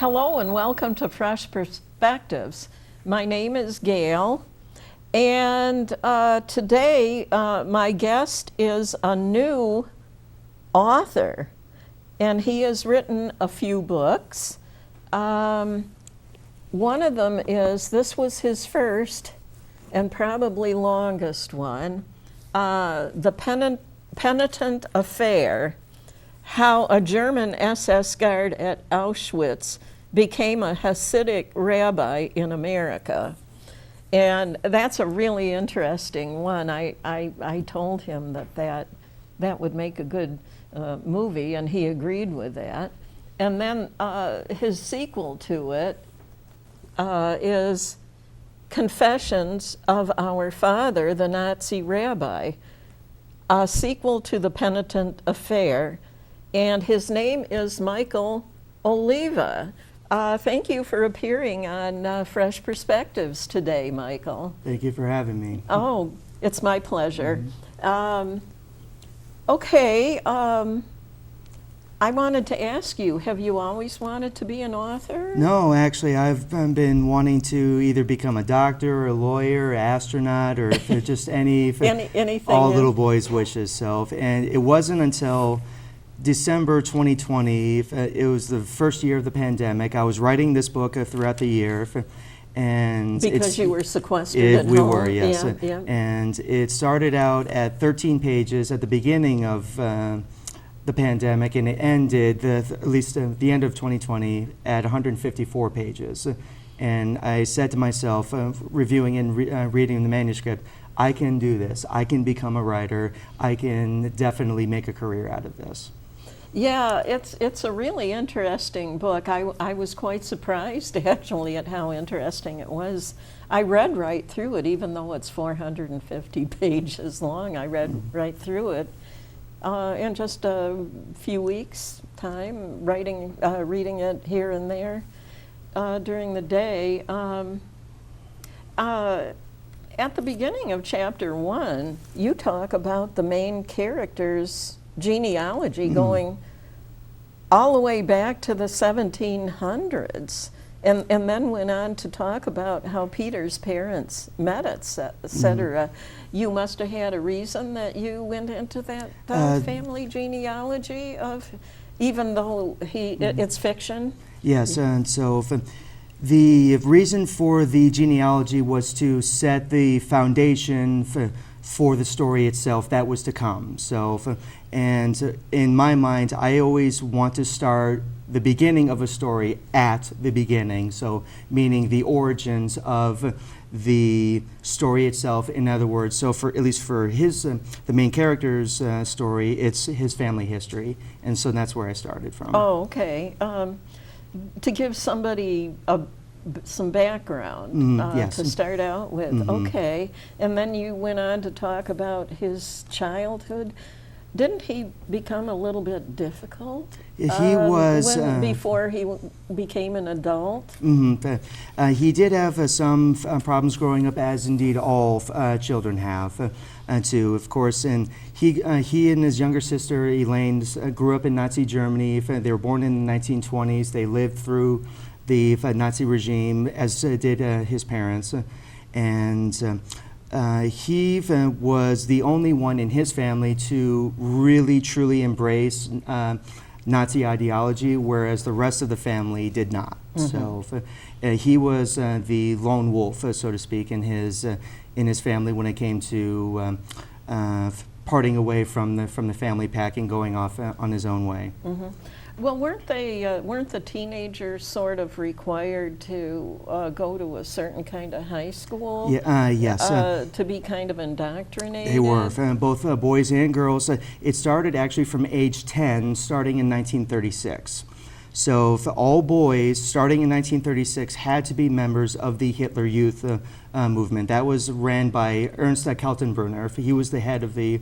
Hello and welcome to Fresh Perspectives. My name is Gail, and today my guest is a new author, and he has written a few books. One of them is, this was his first and probably longest one, The Penitent Affehr, How a German SS guard at Auschwitz became a Hasidic rabbi in America. And that's a really interesting one. I told him that would make a good movie, and he agreed with that. And then his sequel to it is Confessions of Our Father, the Nazi Rabbi, a sequel to The Penitent Affehr. And his name is Michael Oliva. Thank you for appearing on Fresh Perspectives today, Michael. Thank you for having me. Oh, it's my pleasure. Mm-hmm. I wanted to ask you, have you always wanted to be an author? No, actually, I've been wanting to either become a doctor, a lawyer, astronaut, or if it's just anything. All little boys' wishes. And it wasn't until December 2020, it was the first year of the pandemic. I was writing this book throughout the year. And because you were sequestered at home. We were, yes. Yeah. And it started out at 13 pages at the beginning of the pandemic, and it ended, at least at the end of 2020, at 154 pages. And I said to myself, reviewing and reading the manuscript, I can do this. I can become a writer. I can definitely make a career out of this. Yeah, it's a really interesting book. I was quite surprised, actually, at how interesting it was. I read right through it, even though it's 450 pages long. I read right through it in just a few weeks' time, reading it here and there during the day. At the beginning of chapter 1, you talk about the main character's genealogy going all the way back to the 1700s, and then went on to talk about how Peter's parents met, etc. You must have had a reason that you went into that family genealogy of, even though it's fiction? Yes, and so the reason for the genealogy was to set the foundation for the story itself that was to come. And in my mind, I always want to start the beginning of a story at the beginning, so meaning the origins of the story itself. In other words, so for at least for his the main character's story, it's his family history, and so that's where I started from. Oh, okay. To give somebody some background yes. to start out with. Okay, and then you went on to talk about his childhood. Didn't he become a little bit difficult? He was before he became an adult. He did have some problems growing up, as indeed all children have, too, of course. And he and his younger sister Elaine grew up in Nazi Germany. They were born in the 1920s. They lived through the Nazi regime, as did his parents, and he was the only one in his family to really truly embrace Nazi ideology, whereas the rest of the family did not. So he was the lone wolf, so to speak, in his family when it came to parting away from the family pack and going off on his own way. Well, weren't the teenagers sort of required to go to a certain kind of high school? Yes. To be kind of indoctrinated? They were, both boys and girls. It started actually from age 10, starting in 1936. So all boys, starting in 1936, had to be members of the Hitler Youth movement. That was ran by Ernst Kaltenbrunner. He was the head of the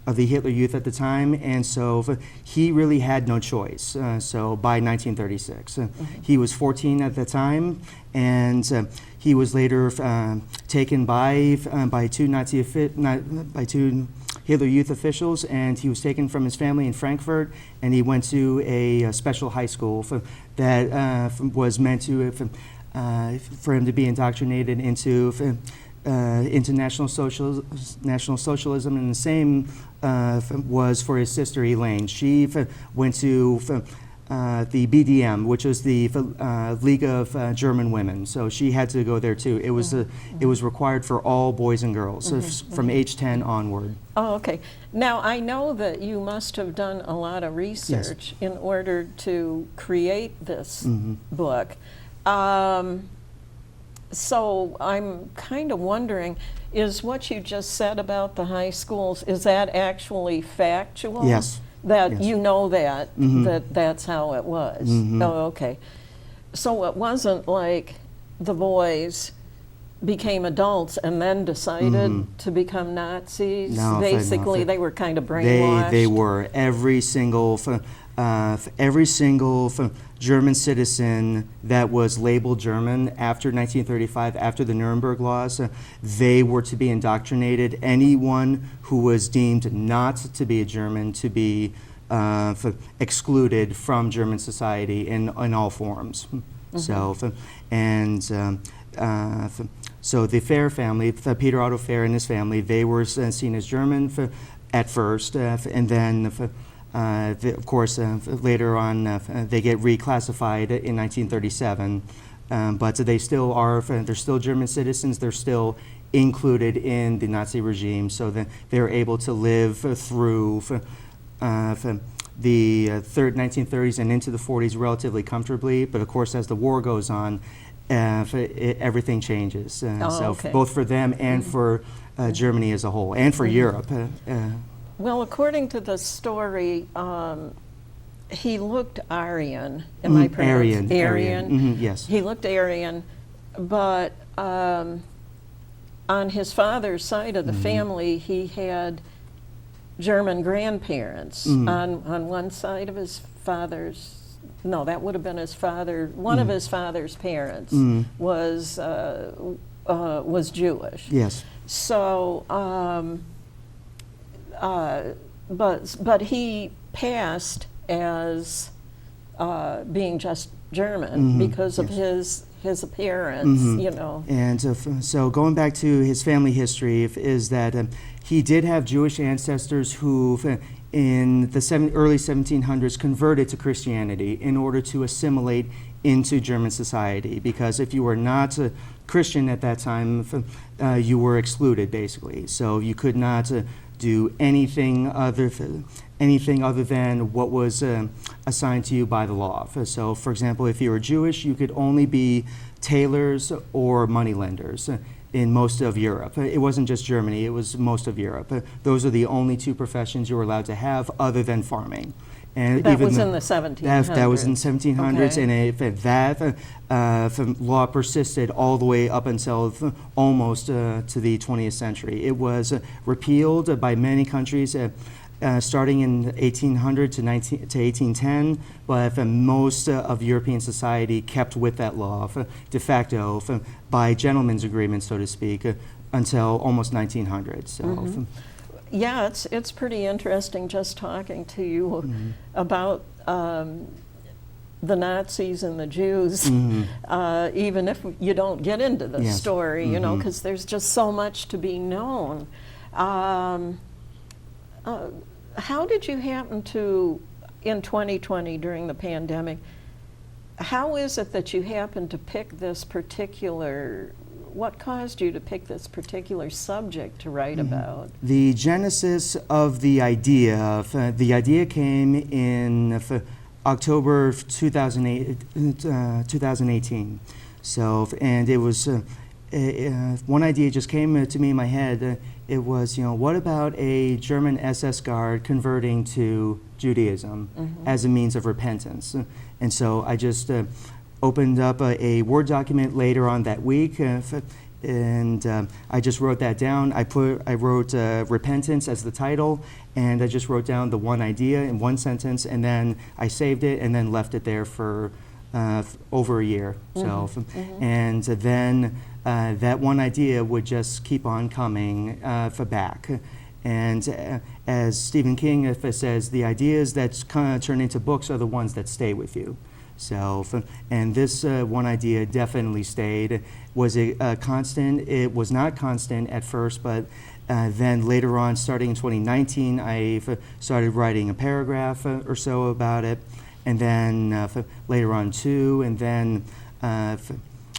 Hitler Youth at the time, and so he really had no choice. So by 1936, he was 14 at the time, and he was later taken by two Hitler Youth officials, and he was taken from his family in Frankfurt, and he went to a special high school that was meant to for him to be indoctrinated into National Socialism, and the same was for his sister Elaine. She went to the BDM, which was the League of German Women. So she had to go there too. It was it was required for all boys and girls, so from age 10 onward. Oh, okay. Now, I know that you must have done a lot of research in order to create this book. So I'm kind of wondering, is what you just said about the high schools, is that actually factual? Yes. That Yes. you know that, that's how it was? Oh, okay. So it wasn't like the boys became adults and then decided to become Nazis? No, Basically, they were kind of brainwashed? They were. Every single German citizen that was labeled German after 1935, after the Nuremberg laws, they were to be indoctrinated. Anyone who was deemed not to be a German to be excluded from German society in all forms. So, so the Affehr family, Peter Otto Affehr and his family, they were seen as German at first, and then of course, later on, they get reclassified in 1937, but they still are, they're still German citizens, they're still included in the Nazi regime, so that they're able to live through the 1930s and into the 40s relatively comfortably, but of course, as the war goes on, everything changes. So okay. both for them and for Germany as a whole, and for Europe. Well, according to the story, he looked Aryan. Am I pronouncing Aryan? Yes. He looked Aryan, but on his father's side of the family, he had German grandparents. On one side of his father's, no, that would have been his father. One of his father's parents was Jewish. Yes. So. But he passed as being just German because of his appearance, you know. And so going back to his family history is that he did have Jewish ancestors who in the early 1700s converted to Christianity in order to assimilate into German society, because if you were not a Christian at that time, you were excluded basically. So you could not do anything other than what was assigned to you by the law. So, for example, if you were Jewish, you could only be tailors or moneylenders in most of Europe. It wasn't just Germany, it was most of Europe. Those are the only two professions you were allowed to have other than farming. And that was in the 1700s. That was in the 1700s, okay. And that law persisted all the way up until almost to the 20th century. It was repealed by many countries starting in 1800 to 1810, but most of European society kept with that law de facto by gentleman's agreement, so to speak, until almost 1900. So. Yeah, it's pretty interesting just talking to you about the Nazis and the Jews, even if you don't get into the story, you know, because there's just so much to be known. How did you happen to, in 2020 during the pandemic, how is it that you happened to pick this particular, what caused you to pick this particular subject to write about? The genesis of the idea came in October 2018. So, and it was, one idea just came to me in my head. It was, what about a German SS guard converting to Judaism as a means of repentance? And so I just opened up a Word document later on that week, and I just wrote that down. I wrote repentance as the title, and I just wrote down the one idea in one sentence, and then I saved it and then left it there for over a year. So, and then that one idea would just keep on coming back. And as Stephen King says, the ideas that kind of turn into books are the ones that stay with you. So, and this one idea definitely stayed. Was it constant? It was not constant at first, but then later on, starting in 2019, I started writing a paragraph or so about it, and then later on two, and then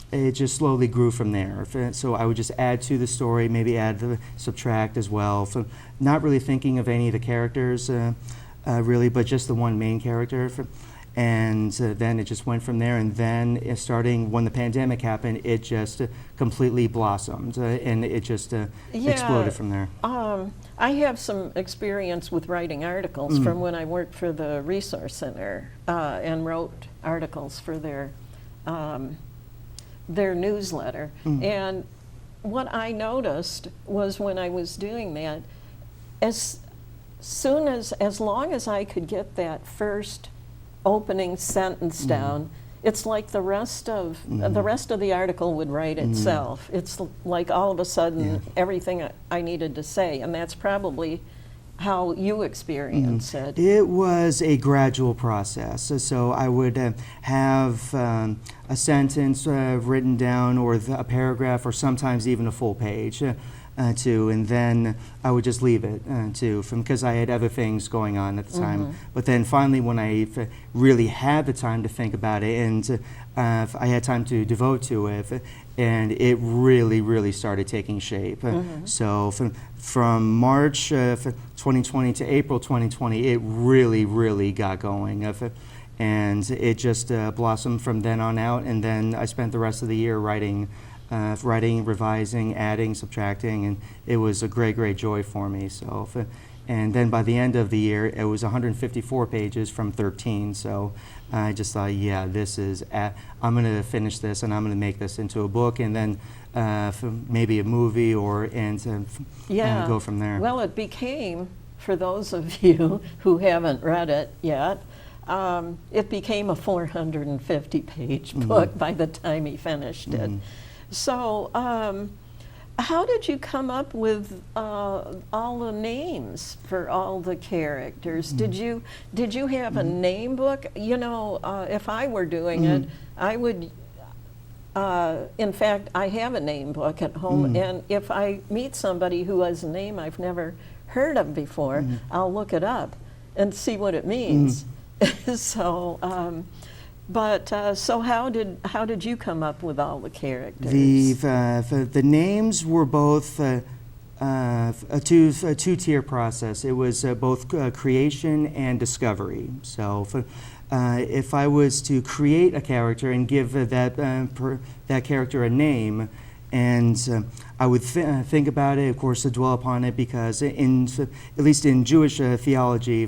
it just slowly grew from there. So I would just add to the story, maybe subtract as well. Not really thinking of any of the characters really, but just the one main character. And then it just went from there. And then starting when the pandemic happened, it just completely blossomed, and it just exploded from there. I have some experience with writing articles from when I worked for the Resource Center and wrote articles for their newsletter. And what I noticed was when I was doing that, as long as I could get that first opening sentence down, it's like the rest of the article would write itself. It's like all of a sudden everything I needed to say, and that's probably how you experience it. It was a gradual process. So I would have a sentence written down, or a paragraph, or sometimes even a full page. And then I would just leave it because I had other things going on at the time. But then finally, when I really had the time to think about it, and I had time to devote to it, and it really, really started taking shape. So from March 2020 to April 2020, it really, really got going. And it just blossomed from then on out, and then I spent the rest of the year writing, revising, adding, subtracting, and it was a great, great joy for me. So, and then by the end of the year, it was 154 pages from 13. So I just thought, yeah, I'm going to finish this, and I'm going to make this into a book, and then maybe a movie, go from there. Well, it became, for those of you who haven't read it yet, it became a 450-page book by the time he finished it. So, how did you come up with all the names for all the characters? Did you have a name book? You know, if I were doing it, I would. In fact, I have a name book at home, and if I meet somebody who has a name I've never heard of before, I'll look it up and see what it means. So. So how did you come up with all the characters? The names were both a two-tier process. It was both creation and discovery. So if I was to create a character and give that character a name, and I would think about it, of course, to dwell upon it, because at least in Jewish theology,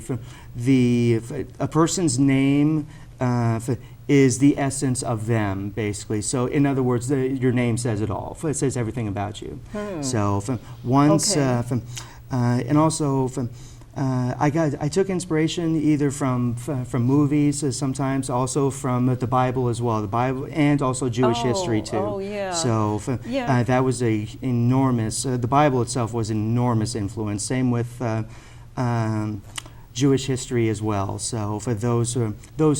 a person's name is the essence of them, basically. So, in other words, your name says it all. It says everything about you. So, and also, I took inspiration either from movies, sometimes also from the Bible as well. The Bible, and also Jewish history too. Oh, yeah. So that was a enormous. The Bible itself was an enormous influence. Same with. Jewish history as well. So for those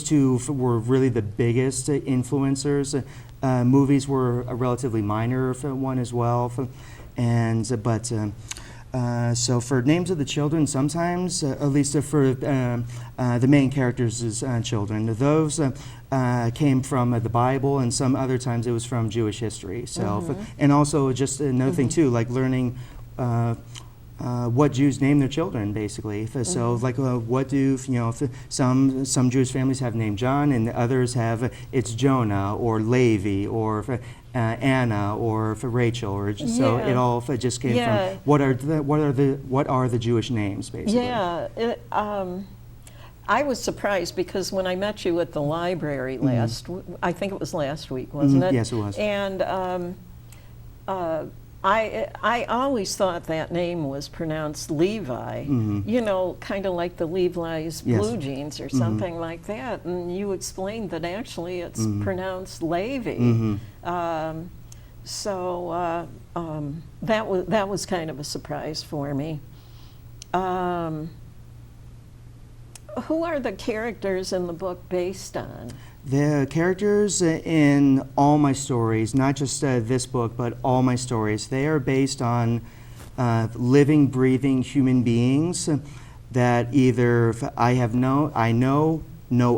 two were really the biggest influencers. Movies were a relatively minor one as well. So for names of the children, sometimes, at least for the main characters' children, those came from the Bible, and some other times it was from Jewish history. So and also just another thing too, like learning. What Jews name their children, basically. So, like, what do some Jewish families have named John, and others have it's Jonah or Levi or Anna or Rachel, or so it all just came from what are the Jewish names, basically. Yeah. I was surprised because when I met you at the library I think it was last week, wasn't it? Yes, it was. And I always thought that name was pronounced Levi, you know, kind of like the Levi's blue jeans or something like that. And you explained that actually it's pronounced Levi. That was kind of a surprise for me. Who are the characters in the book based on? The characters in all my stories, not just this book, but all my stories, they are based on living, breathing human beings that either I know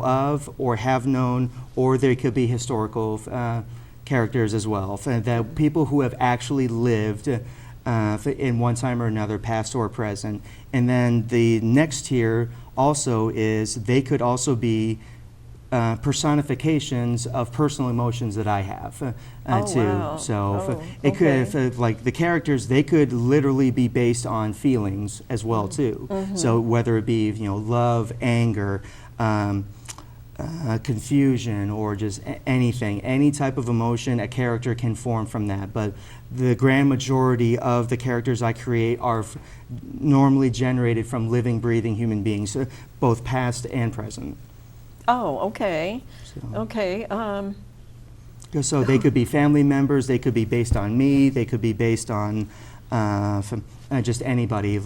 of, or have known, or they could be historical characters as well. That people who have actually lived in one time or another, past or present. And then the next tier also is they could also be personifications of personal emotions that I have too. Wow. So it Okay. could, like the characters, they could literally be based on feelings as well too. So whether it be love, anger, confusion, or just anything, any type of emotion, a character can form from that. But the grand majority of the characters I create are normally generated from living, breathing human beings, both past and present. Oh, okay. So, Okay. so they could be family members, they could be based on me, they could be based on just anybody.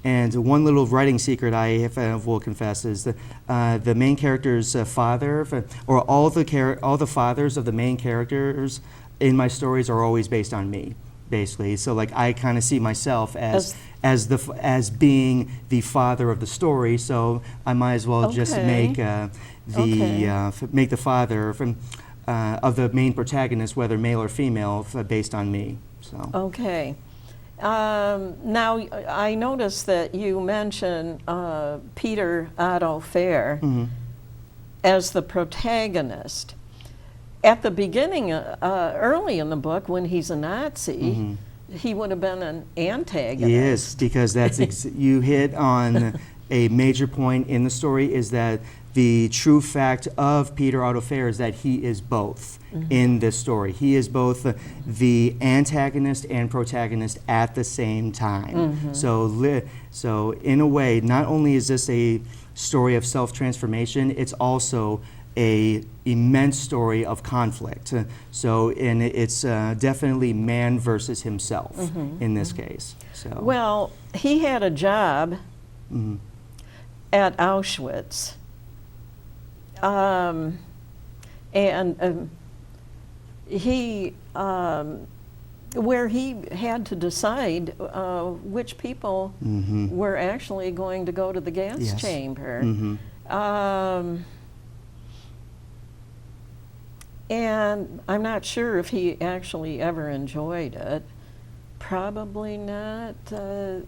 And one little writing secret I will confess is that the main character's father, or all the fathers of the main characters in my stories are always based on me, basically. So I kind of see myself as being the father of the story. So I might as well just make make the father of the main protagonist, whether male or female, based on me. So. Okay. Now, I noticed that you mentioned Peter Otto Affehr as the protagonist. At the beginning, early in the book, when he's a Nazi, he would have been an antagonist. Yes, because that's you hit on a major point in the story, is that the true fact of Peter Otto Affehr is that he is both in this story. He is both the antagonist and protagonist at the same time. So in a way, not only is this a story of self-transformation, it's also a immense story of conflict. And it's definitely man versus himself in this case. So. Well, he had a job at Auschwitz. He where he had to decide which people were actually going to go to the gas chamber. And I'm not sure if he actually ever enjoyed it. Probably not. I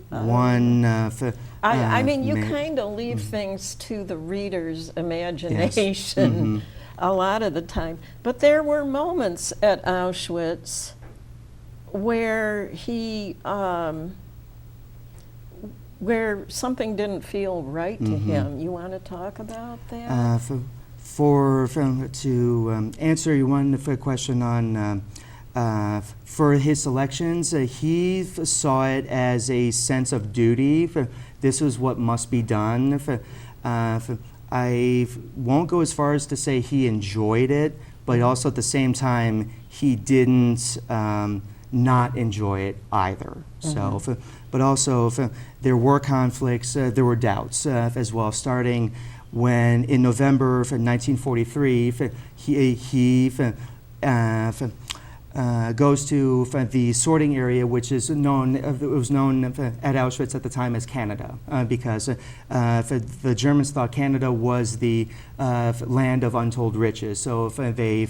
mean, you kind of leave things to the reader's imagination a lot of the time. But there were moments at Auschwitz where where something didn't feel right to him. You want to talk about that? To answer your one question on for his selections, he saw it as a sense of duty. This is what must be done. I won't go as far as to say he enjoyed it, but also at the same time, he didn't not enjoy it either. So, but also there were conflicts, there were doubts as well, starting when in November of 1943, he goes to the sorting area, which is known, it was known at Auschwitz at the time as Canada, because the Germans thought Canada was the land of untold riches. So they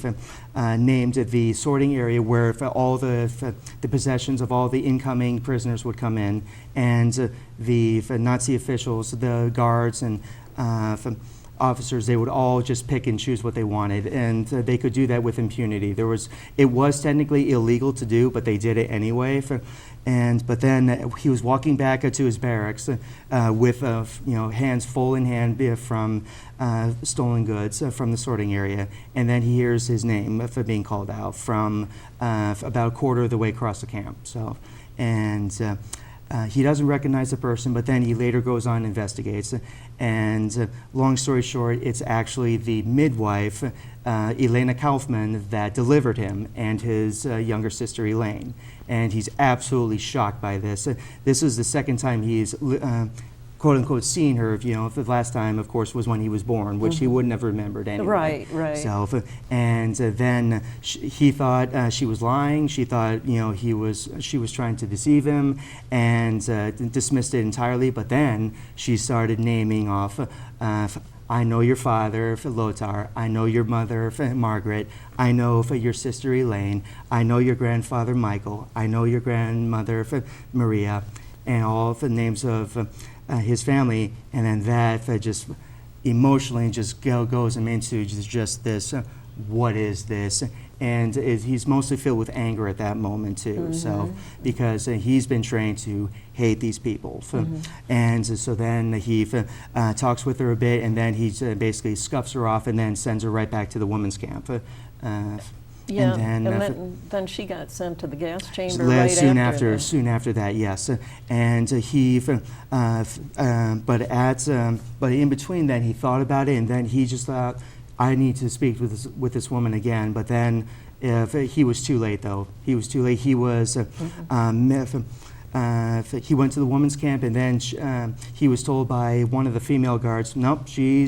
named the sorting area where all the possessions of all the incoming prisoners would come in, and the Nazi officials, the guards, and officers, they would all just pick and choose what they wanted, and they could do that with impunity. It was technically illegal to do, but they did it anyway. But then he was walking back to his barracks with hands full in hand from stolen goods from the sorting area, and then he hears his name for being called out from about a quarter of the way across the camp. So, and he doesn't recognize the person, but then he later goes on and investigates. And long story short, it's actually the midwife, Elena Kaufman, that delivered him, and his younger sister, Elaine. And he's absolutely shocked by this. This is the second time he's quote unquote seen her, the last time, of course, was when he was born, which he wouldn't have remembered anyway. Right. So, and then he thought she was lying. She thought, she was trying to deceive him, and dismissed it entirely. But then she started naming off, I know your father, Lothar. I know your mother, Margaret. I know your sister, Elaine. I know your grandfather, Michael. I know your grandmother, Maria, and all the names of his family. And then that just emotionally just goes him into just this, what is this? And he's mostly filled with anger at that moment too. So because he's been trained to hate these people, and so then he talks with her a bit, and then he basically scuffs her off, and then sends her right back to the women's camp. Yeah, and then she got sent to the gas chamber right soon after. Soon after that, yes. And but in between then, he thought about it, and then he just thought, I need to speak with this woman again. But then he was too late, though. He was too late. He was he went to the women's camp, and then he was told by one of the female guards, nope, she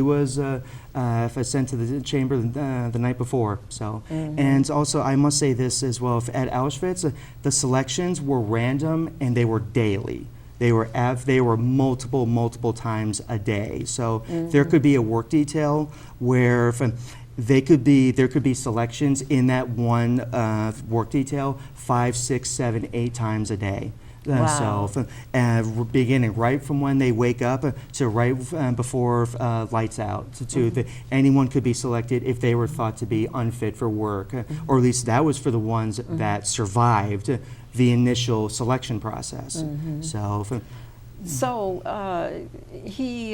was sent to the chamber the night before. So, and also I must say this as well: at Auschwitz, the selections were random and they were daily. They were multiple times a day. So there could be a work detail where there could be selections in that one work detail 5, 6, 7, 8 times a day. Wow. So beginning right from when they wake up to right before lights out. Anyone could be selected if they were thought to be unfit for work, or at least that was for the ones that survived the initial selection process. So he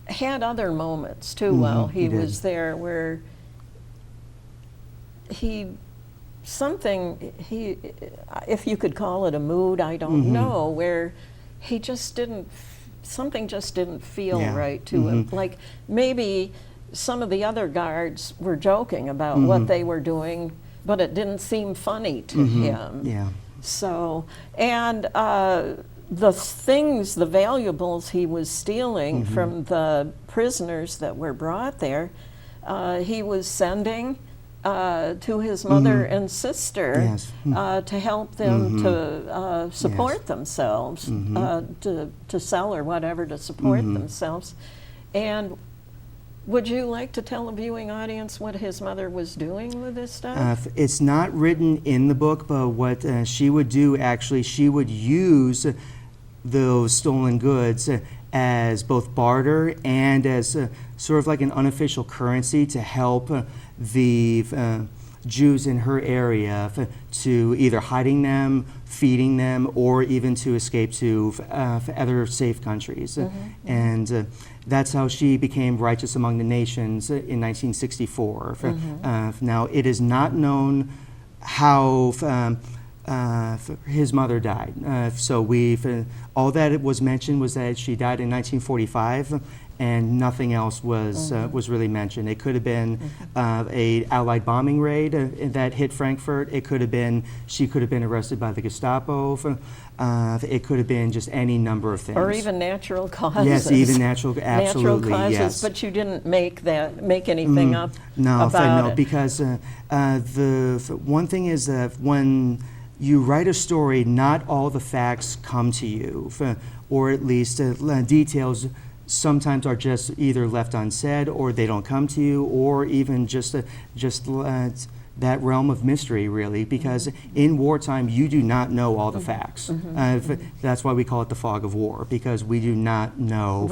had other moments too while he was there where if you could call it a mood, I don't know, where he just something just didn't feel right to him. Like maybe some of the other guards were joking about what they were doing, but it didn't seem funny to him. Yeah. So, and the valuables he was stealing from the prisoners that were brought there, he was sending to his mother and sister to help them to support themselves, to sell or whatever to support themselves. And would you like to tell the viewing audience what his mother was doing with this stuff? It's not written in the book, but what she would do, actually, she would use those stolen goods as both barter and as sort of like an unofficial currency to help the Jews in her area to either hiding them, feeding them, or even to escape to other safe countries. And that's how she became righteous among the nations in 1964. Now, it is not known how his mother died. So all that it was mentioned was that she died in 1945, and nothing else was really mentioned. It could have been a Allied bombing raid that hit Frankfurt. It could have been she could have been arrested by the Gestapo. It could have been just any number of things. Or even natural causes. Yes, even absolutely, natural causes, yes. But you didn't make anything up about it. Because the one thing is that when you write a story, not all the facts come to you, or at least details sometimes are just either left unsaid, or they don't come to you, or even just that realm of mystery, really, because in wartime you do not know all the facts. That's why we call it the fog of war, because we do not know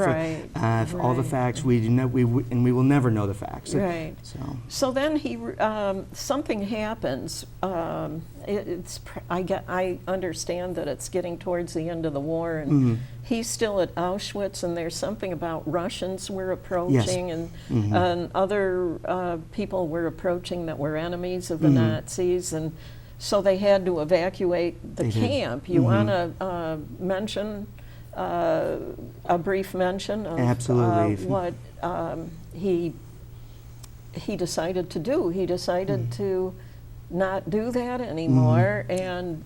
all the facts. We do not, and we will never know the facts. Right. So then something happens. I understand that it's getting towards the end of the war, and he's still at Auschwitz, and there's something about Russians were approaching, and other people were approaching that were enemies of the Nazis, and so they had to evacuate the camp. You want to mention a brief mention of what he decided to do? He decided to not do that anymore, and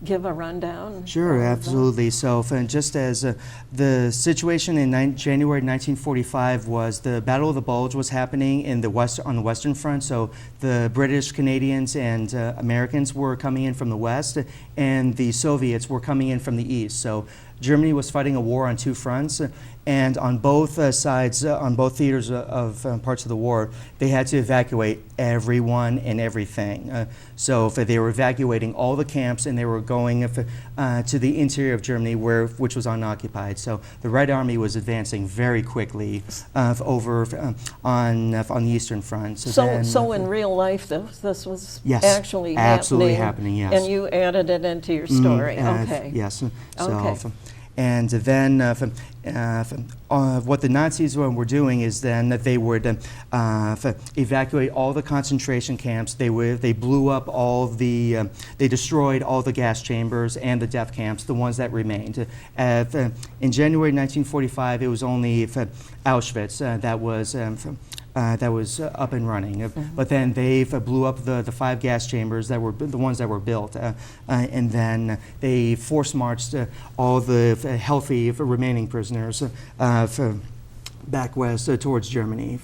give a rundown? Sure, of that? absolutely. So, just as the situation in January 1945 was, the Battle of the Bulge was happening in the on the Western Front. So, the British, Canadians, and Americans were coming in from the west, and the Soviets were coming in from the east. So, Germany was fighting a war on two fronts, and on both sides, on both theaters of parts of the war, they had to evacuate everyone and everything. So if they were evacuating all the camps, and they were going to the interior of Germany, which was unoccupied. So the Red Army was advancing very quickly over on the Eastern Front. So in real life, this was Yes, actually absolutely happening, yes. And you added it into your story. Okay. Yes. Okay. And then what the Nazis were doing is then that they would evacuate all the concentration camps. They blew up they destroyed all the gas chambers and the death camps, the ones that remained. In January 1945, it was only Auschwitz that was up and running. Mm-hmm. But then they blew up the 5 gas chambers that were the ones that were built, and then they force marched all the healthy remaining prisoners back west towards Germany.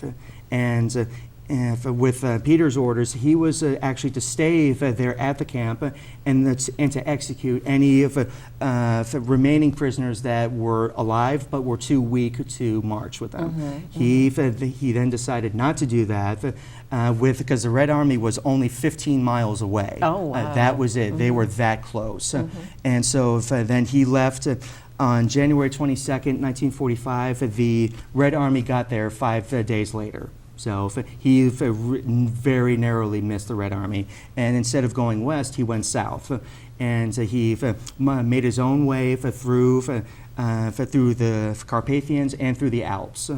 And with Peter's orders, he was actually to stay there at the camp and to execute any of remaining prisoners that were alive but were too weak to march with them. Mm-hmm. He then decided not to do that because the Red Army was only 15 miles away. Oh, wow. That was it. Mm-hmm. They were that close. Mm-hmm. And so then he left. On January 22nd, 1945, the Red Army got there 5 days later. So he very narrowly missed the Red Army, and instead of going west, he went south, and he made his own way through the Carpathians and through the Alps.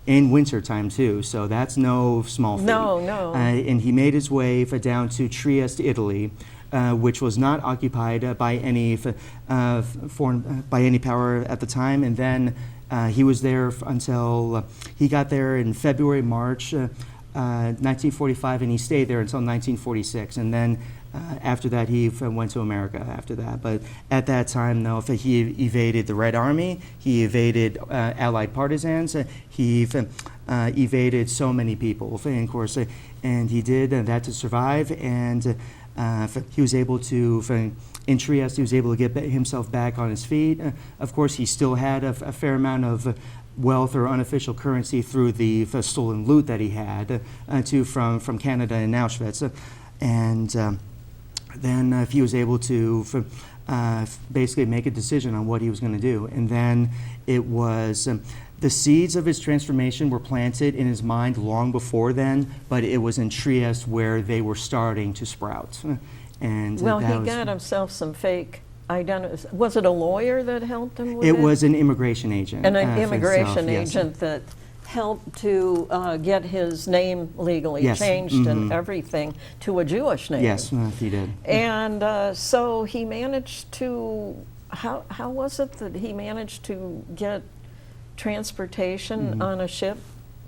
In wintertime too. So that's no small feat. No. And he made his way down to Trieste, Italy. Which was not occupied by any power at the time, and then he was there until he got there in February, March 1945, and he stayed there until 1946, and then after that he went to America after that. But at that time, though, he evaded the Red Army, he evaded Allied partisans, he evaded so many people, and of course, and he did that to survive, and he was able to, in Trieste, he was able to get himself back on his feet. Of course, he still had a fair amount of wealth or unofficial currency through the stolen loot that he had from Canada and Auschwitz. And then he was able to basically make a decision on what he was going to do. And then it was the seeds of his transformation were planted in his mind long before then, but it was in Trieste where they were starting to sprout. And well, he got himself some fake identity. Was it a lawyer that helped him with it? It was an immigration agent. An immigration yes. agent that helped to get his name legally Yes. changed Mm-hmm. and everything to a Jewish name. Yes, he did. And so he managed to, how was it that he managed to get transportation on a ship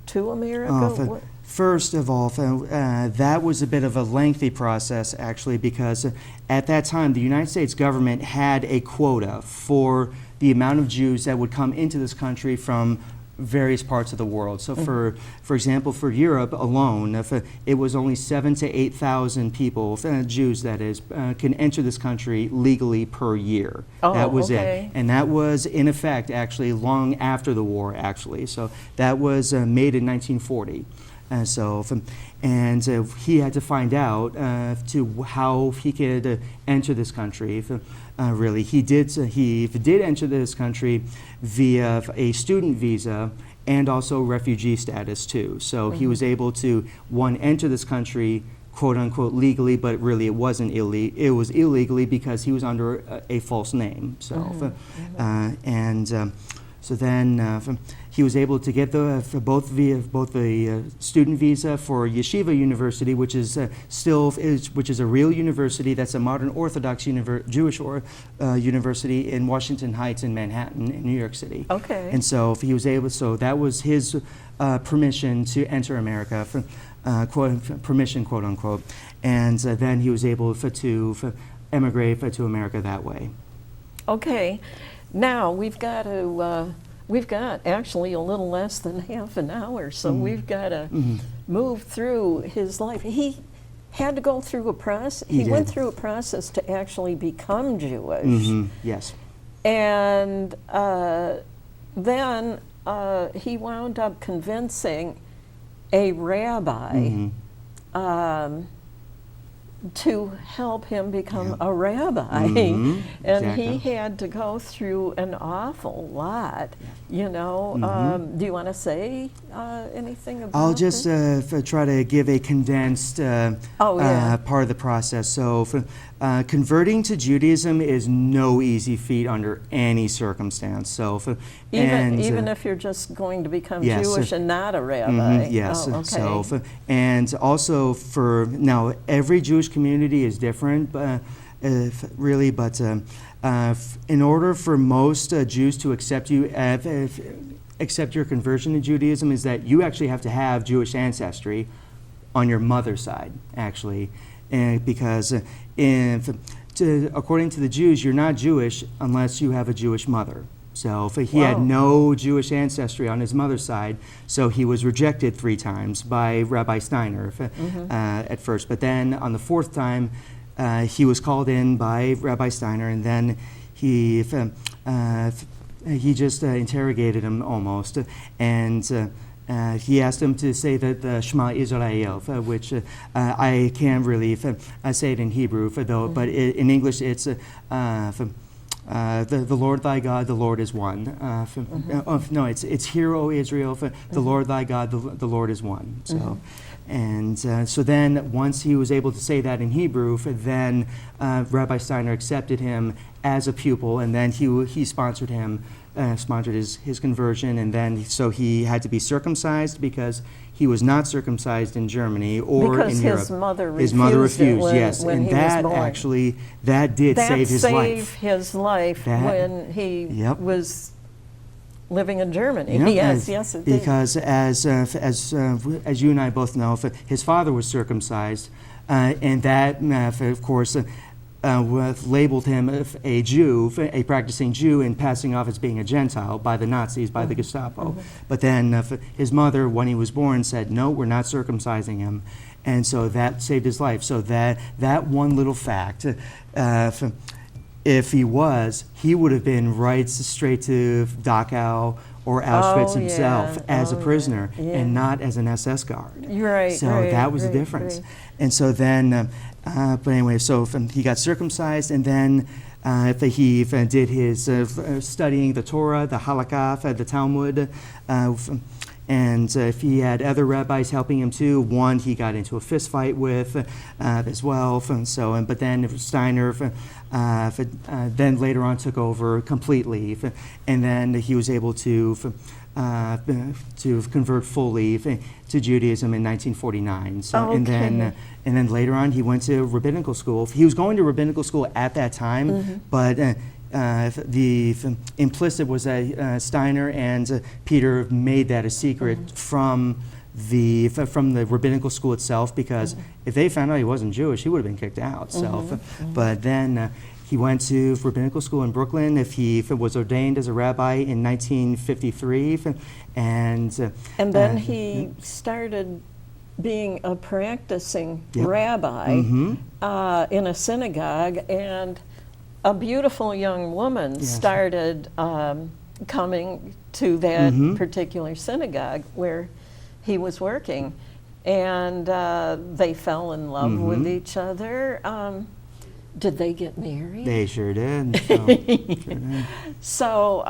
to America? First of all, that was a bit of a lengthy process, actually, because at that time, the United States government had a quota for the amount of Jews that would come into this country from various parts of the world. So for example, for Europe alone, it was only 7,000 to 8,000 people, Jews that is, can enter this country legally per year. Oh, that was okay. it. And that was in effect actually long after the war, actually. So that was made in 1940. He had to find out how he could enter this country. Really, he did enter this country via a student visa and also refugee status too. So he was able to enter this country, quote unquote, legally, but really it wasn't illegal. It was illegally because he was under a false name. So then he was able to get both the student visa for Yeshiva University, which is a real university. That's a modern Orthodox Jewish university in Washington Heights in Manhattan, in New York City. Okay. And so he was able. So that was his permission to enter America, permission, quote unquote. And then he was able to emigrate to America that way. Okay, now we've got actually a little less than half an hour, so we've got to move through his life. He had to go through a process. He went through a process to actually become Jewish. Yes. And then he wound up convincing a rabbi to help him become a rabbi. And Exactly. he had to go through an awful lot, you know. Do you want to say anything about I'll just try to give a condensed part of the process. So converting to Judaism is no easy feat under any circumstance. So even if you're just going to become Yes. Jewish and not a rabbi. Yes. Oh, okay. So and also for now, every Jewish community is different, really. But in order for most Jews to accept you, accept your conversion to Judaism, is that you actually have to have Jewish ancestry on your mother's side, actually, and because according to the Jews, you're not Jewish unless you have a Jewish mother. So he had no Jewish ancestry on his mother's side, so he was rejected 3 times by Rabbi Steiner at first. But then on the 4th time, he was called in by Rabbi Steiner, and then he just interrogated him almost, and he asked him to say the Shema Israel, which I can't really say it in Hebrew, but in English it's the Lord thy God, the Lord is one. No, it's Hear, O Israel, the Lord thy God, the Lord is one. So, and so then once he was able to say that in Hebrew, then Rabbi Steiner accepted him as a pupil, and then he sponsored him, sponsored his conversion, and then so he had to be circumcised because he was not circumcised in Germany or because in Europe. His mother refused, yes, when and he that was born. actually did save his life. That saved his life when he was living in Germany. Yep, Yes, it did. Because as you and I both know, his father was circumcised, and that, of course, labeled him a Jew, a practicing Jew, and passing off as being a Gentile by the Nazis, by the Gestapo. But then his mother, when he was born, said, no, we're not circumcising him. And so that saved his life. So that one little fact, if he would have been right straight to Dachau or Auschwitz himself as a prisoner and not as an SS guard. Right. So that was the difference. Right. And so then, but anyway, so he got circumcised, and then he did his studying the Torah, the Halakha, the Talmud, and if he had other rabbis helping him too. One he got into a fist fight with as well. But then Steiner then later on took over completely, and then he was able to convert fully to Judaism in 1949. So and then later on he went to rabbinical school. He was going to rabbinical school at that time, but the implicit was that Steiner and Peter made that a secret from the rabbinical school itself, because if they found out he wasn't Jewish, he would have been kicked out. But then he went to rabbinical school in Brooklyn. He was ordained as a rabbi in 1953, and then he started being a practicing rabbi in a synagogue, and a beautiful young woman started coming to that particular synagogue where he was working, and they fell in love with each other. Did they get married? They sure did. So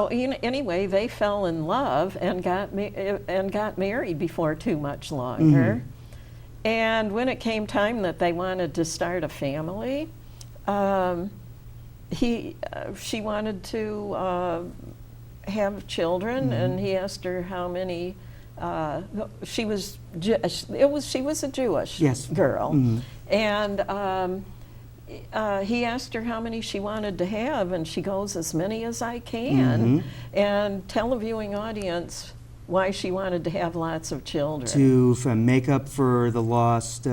anyway, they fell in love and got married before too much longer. And when it came time that they wanted to start a family, she wanted to have children, and he asked her how many. She was a Jewish girl, and he asked her how many she wanted to have, and she goes, as many as I can, and tell a viewing audience why she wanted to have lots of children. To make up for the lost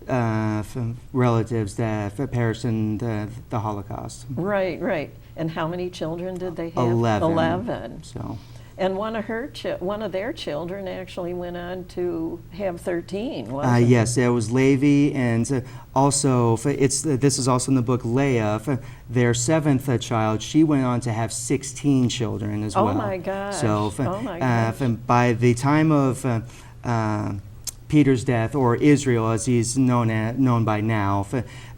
relatives that perished in the Holocaust. Right, right. And how many children did they have? 11. 11. So. And one of their children actually went on to have 13, wasn't it? Yes, it was Levi, and also this is also in the book. Leah, their seventh child, she went on to have 16 children as well. Oh my gosh! So, oh my gosh! By the time of Peter's death, or Israel as he's known by now,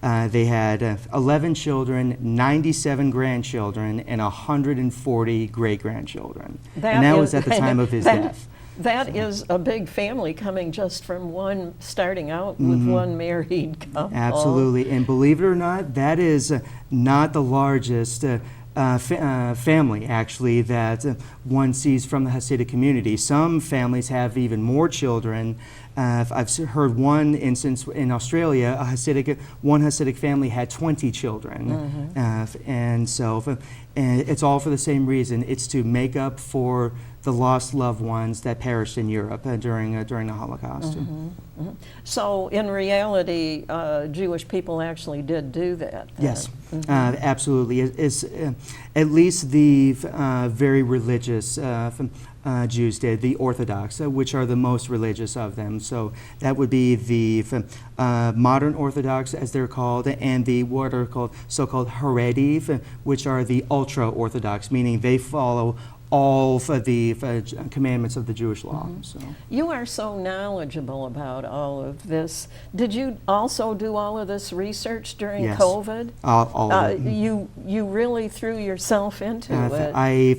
they had 11 children, 97 grandchildren, and 140 great-grandchildren. And that was at the time of his death. That is a big family coming just from starting out with one married couple. Absolutely. And believe it or not, that is not the largest family, actually, that one sees from the Hasidic community. Some families have even more children. I've heard one instance in Australia, one Hasidic family had 20 children. And so it's all for the same reason. It's to make up for the lost loved ones that perished in Europe during the Holocaust. So in reality, Jewish people actually did do that. Yes, absolutely. It's at least the very religious Jews did, the Orthodox, which are the most religious of them. So that would be the modern Orthodox, as they're called, and the what are called so-called Haredi, which are the ultra-Orthodox, meaning they follow all of the commandments of the Jewish law. So. You are so knowledgeable about all of this. Did you also do all of this research during COVID? All of it. You really threw yourself into it. I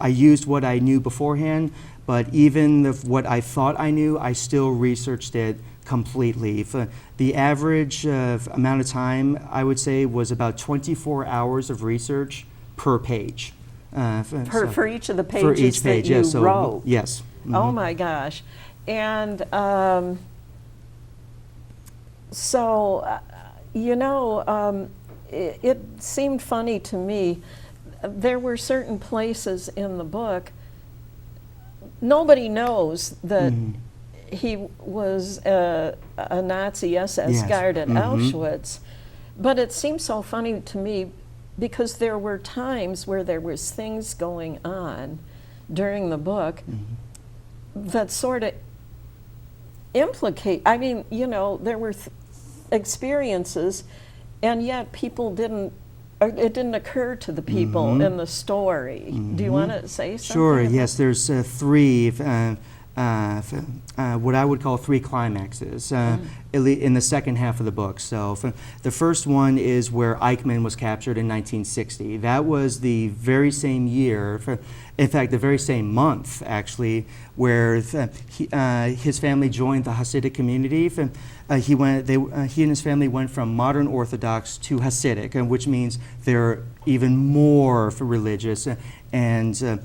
used what I knew beforehand, but even what I thought I knew, I still researched it completely. The average amount of time, I would say, was about 24 hours of research per page. For each of the pages that you wrote? Yes. Oh my gosh. And it seemed funny to me. There were certain places in the book, nobody knows that he was a Nazi SS guard at Auschwitz, but it seemed so funny to me because there were times where there was things going on during the book that sort of implicate, there were experiences, and yet people it didn't occur to the people in the story. Do you want to say something? Sure, yes, there's three, what I would call three climaxes in the second half of the book. So the first one is where Eichmann was captured in 1960. That was the very same year, in fact, the very same month, actually, where his family joined the Hasidic community. He and his family went from modern Orthodox to Hasidic, which means they're even more religious and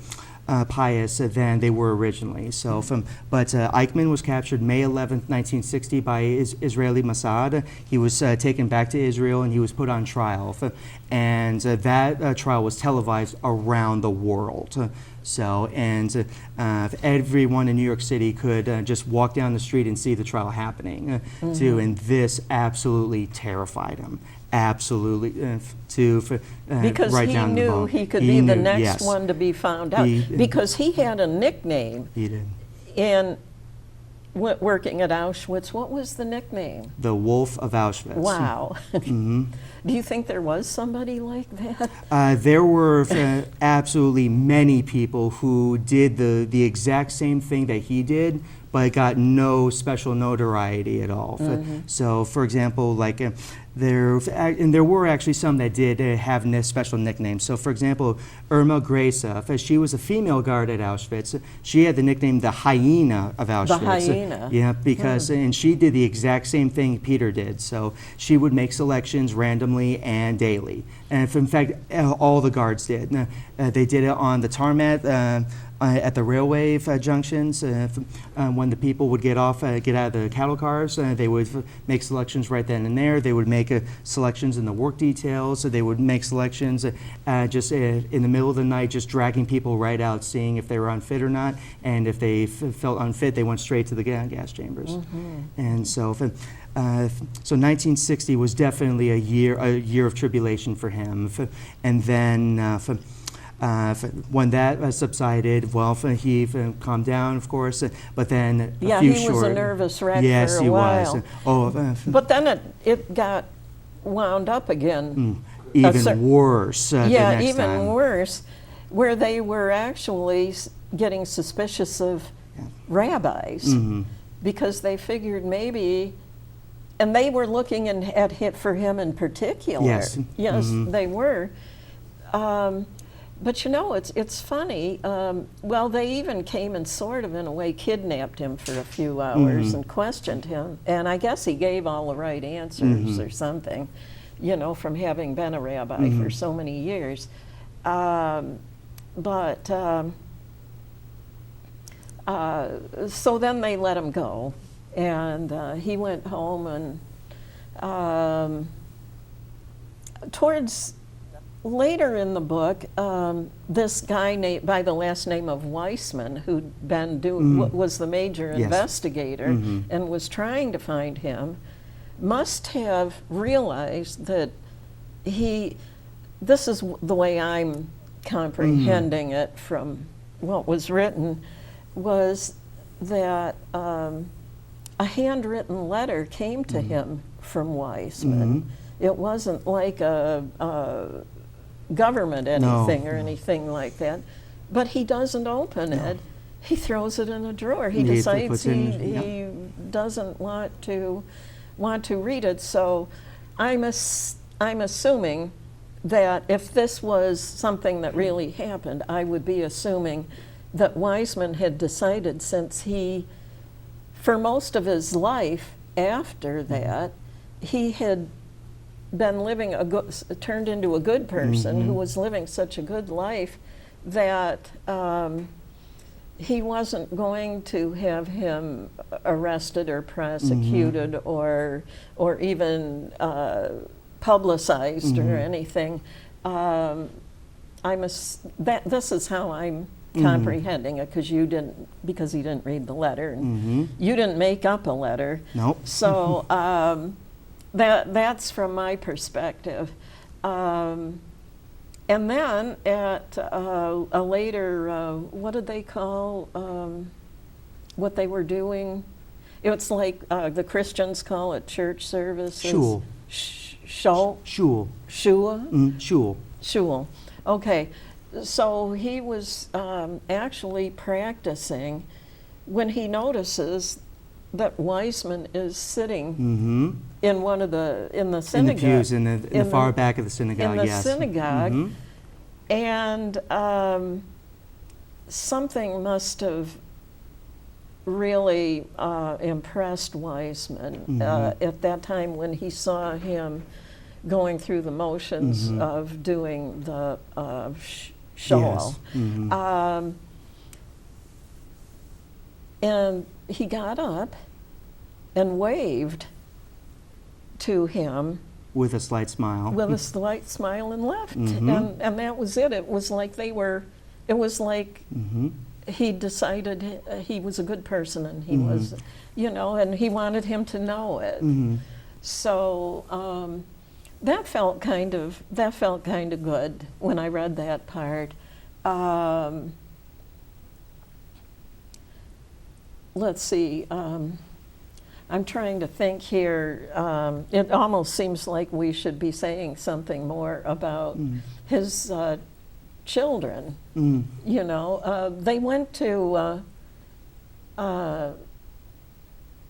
pious than they were originally. So, but Eichmann was captured May 11th, 1960 by Israeli Mossad. He was taken back to Israel and he was put on trial. And that trial was televised around the world. So, and everyone in New York City could just walk down the street and see the trial happening too. And this absolutely terrified him. Absolutely, because right he down the knew bone. he could be the next yes. one to be found out. Because he had a nickname. He did. And working at Auschwitz, what was the nickname? The Wolf of Auschwitz. Wow. Do you think there was somebody like that? There were absolutely many people who did the exact same thing that he did, but got no special notoriety at all. So, for example, like there were actually some that did have special nicknames. So, for example, Irma Gresa, she was a female guard at Auschwitz. She had the nickname the Hyena of Auschwitz. The Hyena. Yeah, because and she did the exact same thing Peter did. So she would make selections randomly and daily. And in fact, all the guards did. They did it on the tarmac. At the railway junctions, when the people would get out of the cattle cars, they would make selections right then and there. They would make selections in the work details. So they would make selections just in the middle of the night, just dragging people right out, seeing if they were unfit or not. And if they felt unfit, they went straight to the gas chambers. And so So 1960 was definitely a year of tribulation for him. And then when that subsided, well, he calmed down, of course, but then Yeah, a few he was a nervous wreck yes, for a he while. was. Oh, But then it got wound up again. even worse the Yeah, next even time. worse, where they were actually getting suspicious of rabbis because they figured maybe, and they were looking at hit for him in particular. Yes. Yes, they were. But you know, it's funny. Well, they even came and sort of, in a way, kidnapped him for a few hours and questioned him. And I guess he gave all the right answers or something, you know, from having been a rabbi for so many years. So then they let him go. And he went home, and towards later in the book, this guy by the last name of Weissman, who'd been was the major investigator and was trying to find him, must have realized that this is the way I'm comprehending it from what was written, was that a handwritten letter came to him from Weissman. It wasn't like a government anything or anything like that, but he doesn't open it. He throws it in a drawer. He decides he doesn't want to read it. So I'm assuming that if this was something that really happened, I would be assuming that Weissman had decided, since he, for most of his life after that, he had been living turned into a good person who was living such a good life, that he wasn't going to have him arrested or prosecuted or even publicized or anything. This is how I'm comprehending it, because he didn't read the letter, and you didn't make up a letter. Nope. So that's from my perspective. And then at a later, what did they call what they were doing? It's like the Christians call it church services. Shul. Shul. Shul. Shul. Shul. Shul. Okay. So he was actually practicing when he notices that Weissman is sitting in one of the synagogue. In the pews, in the far back of the synagogue, in the yes. synagogue, and something must have really impressed Weissman at that time when he saw him going through the motions of doing the shul. Yes. And he got up and waved to him With a slight smile. with a slight smile and left. And that was it. It was like he decided he was a good person, and he was, and he wanted him to know it. So that felt kind of good when I read that part. Let's see. I'm trying to think here. It almost seems like we should be saying something more about his children. They went to,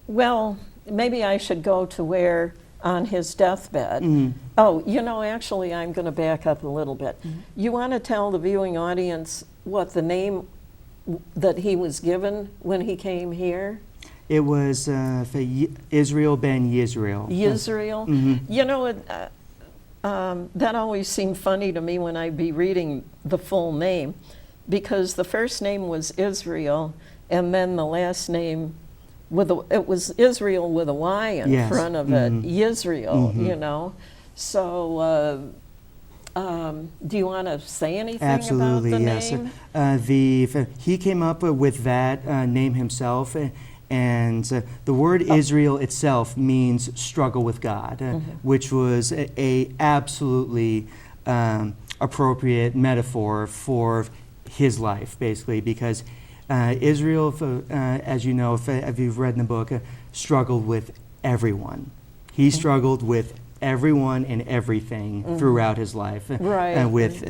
well, maybe I should go to where on his deathbed. Oh, actually, I'm going to back up a little bit. You want to tell the viewing audience what the name that he was given when he came here? It was Israel ben Yisrael. Yisrael? That always seemed funny to me when I'd be reading the full name, because the first name was Israel, and then the last name, it was Israel with a Y in front of it, Yisrael, So do you want to say anything Absolutely, about the yes. name? He came up with that name himself, And the word Israel itself means struggle with God, which was a absolutely appropriate metaphor for his life, basically, because Israel, as you know, if you've read in the book, struggled with everyone. He struggled with everyone and everything throughout his life, with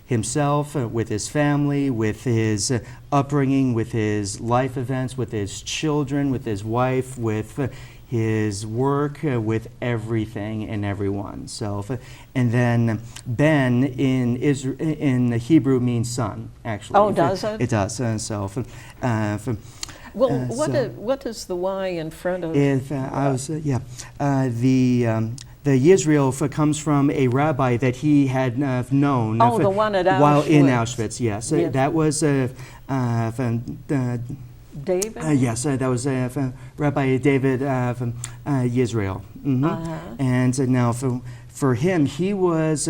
himself, with his family, with his upbringing, with his life events, with his children, with his wife, with his work, with everything and everyone. So, and then Ben in Hebrew means son, actually. Oh, does it? It does. Well, what is the Y in front of? The Yisrael comes from a rabbi that he had known. Oh, the one at Auschwitz. While in Auschwitz, yes. Yes. That was David? yes, that was Rabbi David Yisrael. And now for him, he was,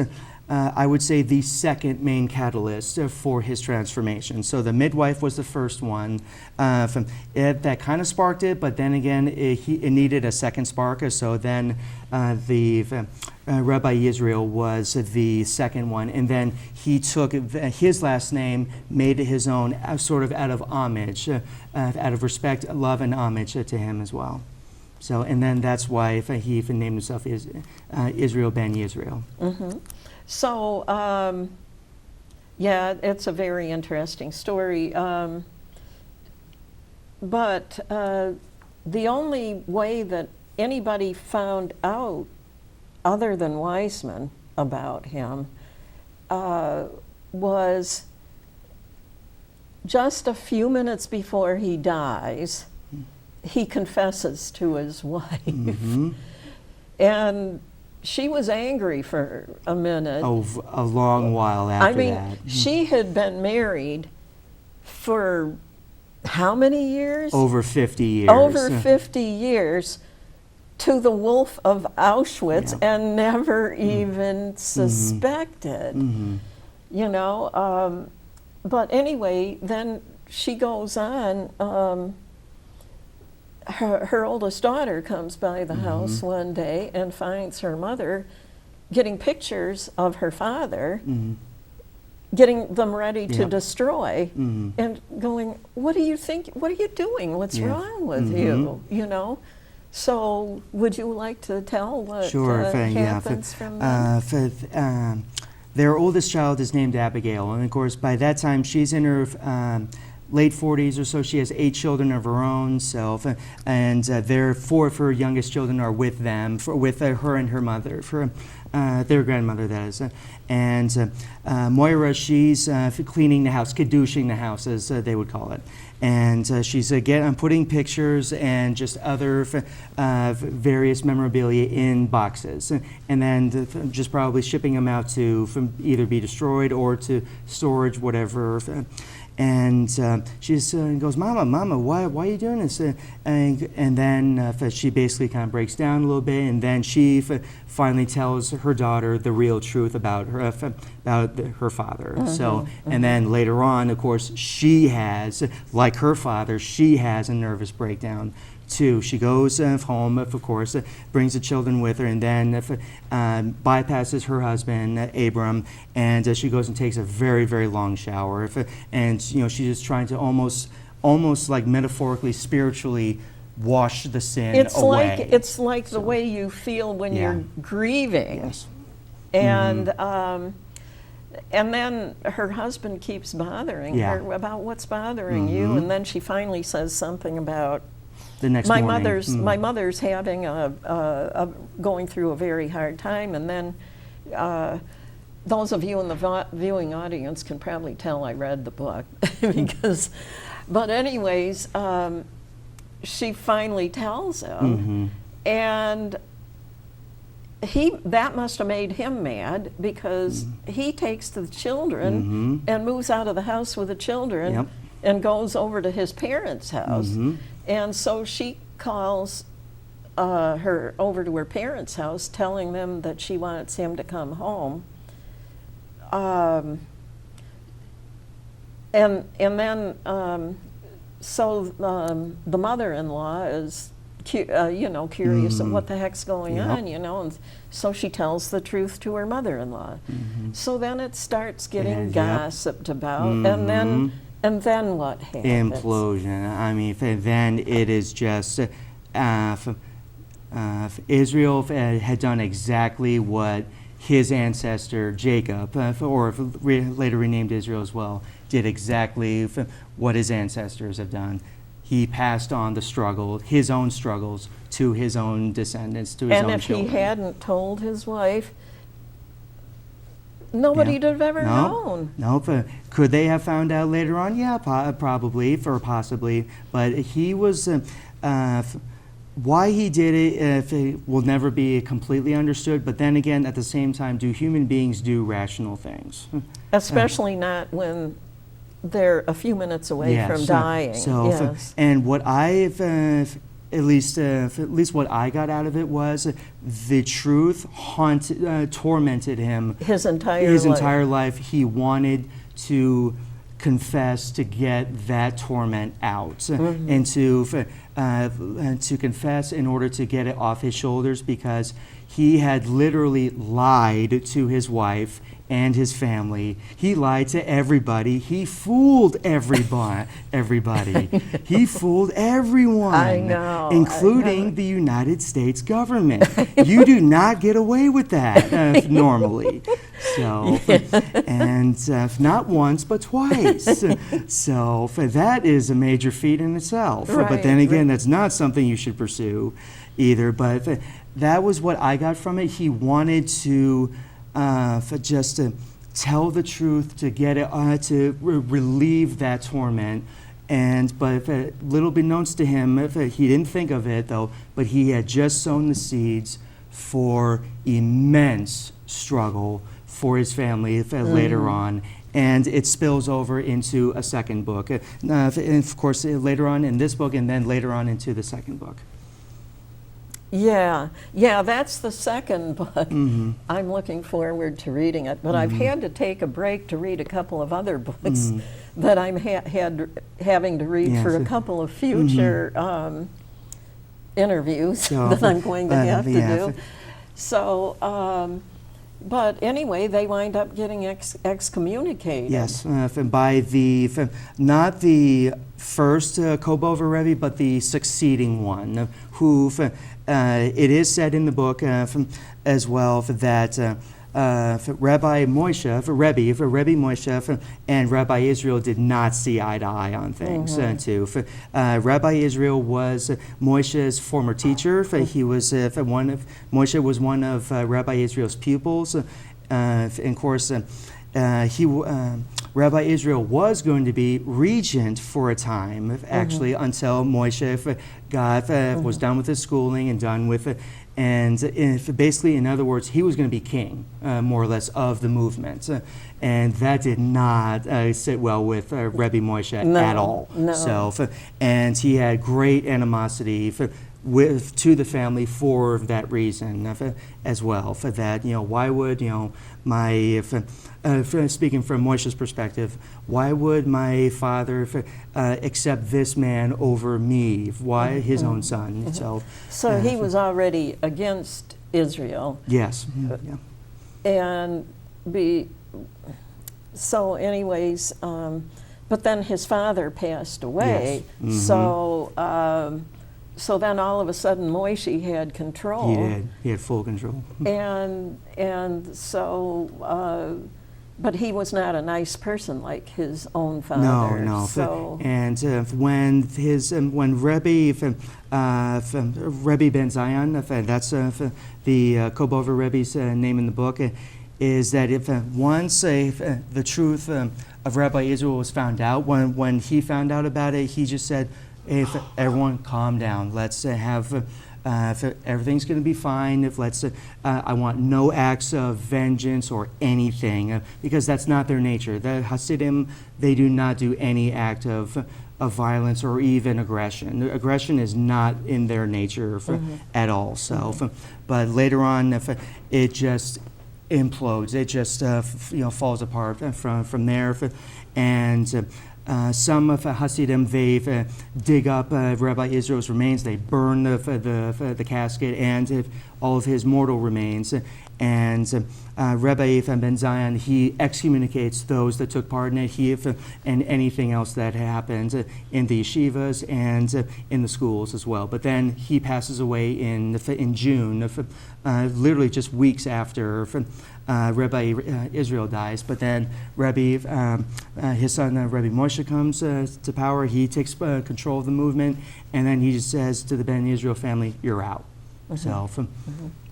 I would say, the second main catalyst for his transformation. So the midwife was the first one. That kind of sparked it, but then again, it needed a second spark. So then Rabbi Yisrael was the second one. And then he took his last name, made it his own, sort of out of homage, out of respect, love, and homage to him as well. So, and then that's why he even named himself Israel ben Yisrael. So, yeah, it's a very interesting story. But the only way that anybody found out, other than Weizmann, about him was just a few minutes before he dies, he confesses to his wife. And she was angry for a minute. Oh, a long while after that. I mean, she had been married for how many years? Over 50 years. Over 50 years to the wolf of Auschwitz, and never even suspected. You know, but anyway, then she goes on. Her oldest daughter comes by the house one day and finds her mother getting pictures of her father, getting them ready to destroy, and going, what do you think, what are you doing? What's wrong with you? You know? So would you like to tell what happens from that? Their oldest child is named Abigail, and of course by that time she's in her late 40s or so. She has 8 children of her own self, and 4 of her youngest children are with them, with her and her mother, their grandmother, that is. And Moira, she's cleaning the house, keddushing the house, as they would call it. And she's putting pictures and just other various memorabilia in boxes, and then just probably shipping them out to either be destroyed or to storage, whatever. And she goes, Mama, why are you doing this? And then she basically kind of breaks down a little bit, and then she finally tells her daughter the real truth about her father. So, and then later on, of course, she has, like her father, she has a nervous breakdown too. She goes home, of course, brings the children with her, and then bypasses her husband, Abram, and she goes and takes a very, very long shower. And she's just trying to almost like metaphorically, spiritually wash the sin away. It's like the way you feel when you're grieving. Yes. And and then her husband keeps bothering her about what's bothering you, and then she finally says something about the next my morning. my mother's having going through a very hard time, and then those of you in the viewing audience can probably tell I read the book because, but anyways, she finally tells him, and that must have made him mad because he takes the children and moves out of the house with the children and goes over to his parents' house. And so she calls her over to her parents' house, telling them that she wants him to come home. And then the mother-in-law is curious of what the heck's going on, and so she tells the truth to her mother-in-law. So then it starts getting gossiped about, and then what happens? Implosion. I mean, then it is just Israel had done exactly what his ancestor Jacob, later renamed Israel as well, did exactly what his ancestors have done. He passed on the struggle, his own struggles, to his own descendants, to his own children. And if he hadn't told his wife, nobody'd have ever known. Nope. Could they have found out later on? Yeah, probably, or possibly. But he was, why he did it will never be completely understood. But then again, at the same time, do human beings do rational things? Especially not when they're a few minutes away from dying. And what I've at least what I got out of it was the truth tormented him his entire life. He wanted to confess to get that torment out, and to confess in order to get it off his shoulders, because he had literally lied to his wife and his family. He lied to everybody. He fooled everybody. He fooled everyone. I know. Including the United States government. You do not get away with that normally. So, and not once, but twice. So that is a major feat in itself. But then again, that's not something you should pursue either. But that was what I got from it. He wanted to just to tell the truth, to get it, to relieve that torment. But little beknownst to him, he didn't think of it though, but he had just sown the seeds for immense struggle for his family later on. And it spills over into a second book. And of course, later on in this book, and then later on into the second book. Yeah, that's the second book. I'm looking forward to reading it, but I've had to take a break to read a couple of other books that I'm having to read for a couple of future interviews that I'm going to have to do. So, but anyway, they wind up getting excommunicated. Yes, by not the first Kobover Rebbe, but the succeeding one, who it is said in the book as well that Rabbi Moshe, Rebbe Moshe, and Rabbi Israel did not see eye to eye on things. Rabbi Israel was Moshe's former teacher. He was Moshe was one of Rabbi Israel's pupils. And of course, Rabbi Israel was going to be regent for a time, actually, until Moshe was done with his schooling and done with it. And basically, in other words, he was going to be king, more or less, of the movement. And that did not sit well with Rebbe Moshe at all. No. So, and he had great animosity to the family for that reason as well. For that, why would, speaking from Moshe's perspective, why would my father accept this man over me? Why his own son? So he was already against Israel. Yes. And so anyways, but then his father passed away. Yes. So then all of a sudden Moshe had control. He did. He had full control. And so, but he was not a nice person like his own father. No. So, and when Rebbe Ben Zion, that's the Kobover Rebbe's name in the book, is that if once the truth of Rabbi Israel was found out, when he found out about it, he just said, "If everyone calm down, let's have everything's going to be fine. I want no acts of vengeance or anything, because that's not their nature. The Hasidim, they do not do any act of violence or even aggression. Aggression is not in their nature at all. So, but later on, it just implodes. It just falls apart from there, and. some of Hasidim, they dig up Rabbi Israel's remains. They burn the casket and all of his mortal remains. And Rabbi Ben Zion, he excommunicates those that took part in it, and anything else that happened in the yeshivas and in the schools as well. But then he passes away in June, literally just weeks after Rabbi Israel dies. But then his son Rabbi Moshe comes to power. He takes control of the movement, and then he just says to the Ben Israel family, "You're out." So.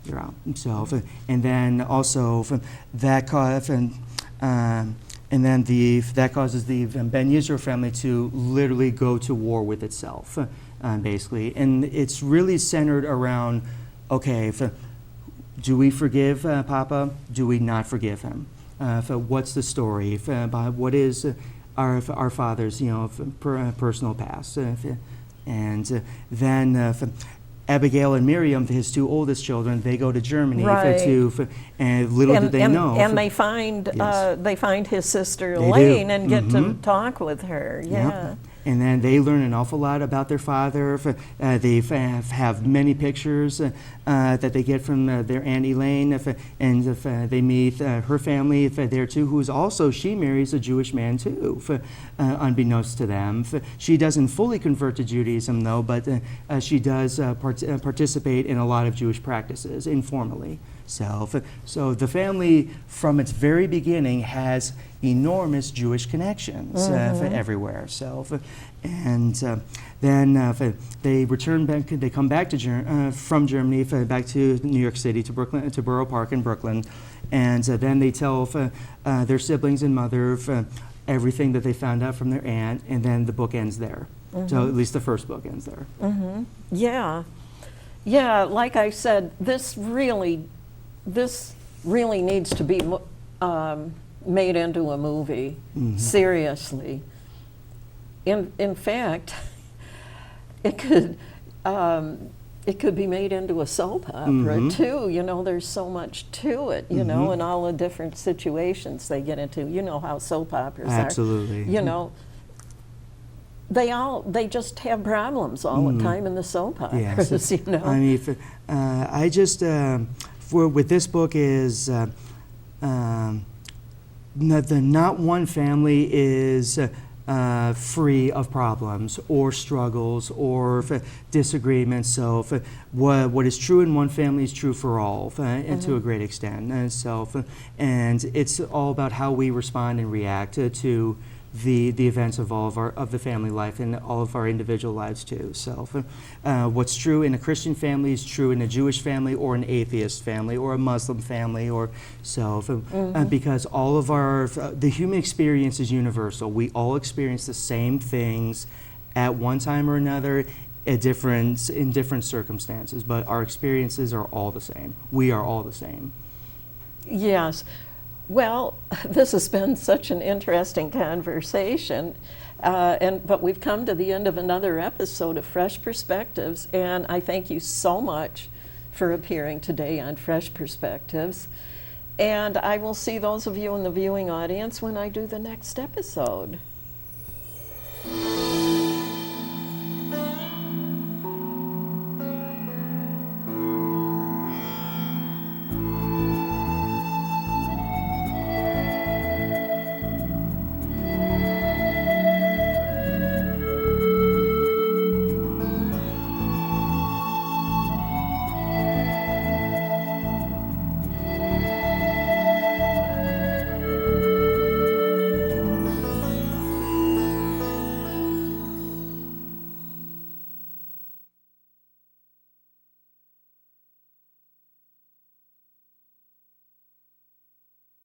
You're out. So, and then also that that causes the Ben Yisrael family to literally go to war with itself, basically. And it's really centered around, okay, do we forgive Papa? Do we not forgive him? What's the story? What is our father's, personal past? And then. Abigail and Miriam, his two oldest children, they go to Germany Right. and little did they know. And they find Yes. his sister They Elaine do. and get to talk with her. Yeah. Yep. And then they learn an awful lot about their father. They have many pictures that they get from their Aunt Elaine, and they meet her family there too, who's also, she marries a Jewish man too, unbeknownst to them. She doesn't fully convert to Judaism though, but she does participate in a lot of Jewish practices informally. So the family, from its very beginning, has enormous Jewish connections everywhere. And then they return back. They come back to from Germany back to New York City, to Brooklyn, to Borough Park in Brooklyn, and then they tell their siblings and mother everything that they found out from their aunt, and then the book ends there. So at least the first book ends there. Yeah. Like I said, this really needs to be made into a movie. Seriously. In fact, it could be made into a soap opera too. They''s so much to it, and all the different situations they get into. You know how soap operas are. Absolutely. They just have problems all the time in the soap operas. Yes. I mean, I just with this book is not one family is free of problems or struggles or disagreements. So what is true in one family is true for all, and to a great extent. And it's all about how we respond and react to the events of all of the family life and all of our individual lives too. So what's true in a Christian family is true in a Jewish family or an atheist family or a Muslim family, or because all of the human experience is universal. We all experience the same things at one time or another, in different circumstances, but our experiences are all the same. We are all the same. Yes. Well, this has been such an interesting conversation, but we've come to the end of another episode of Fresh Perspectives, and I thank you so much for appearing today on Fresh Perspectives, and I will see those of you in the viewing audience when I do the next episode.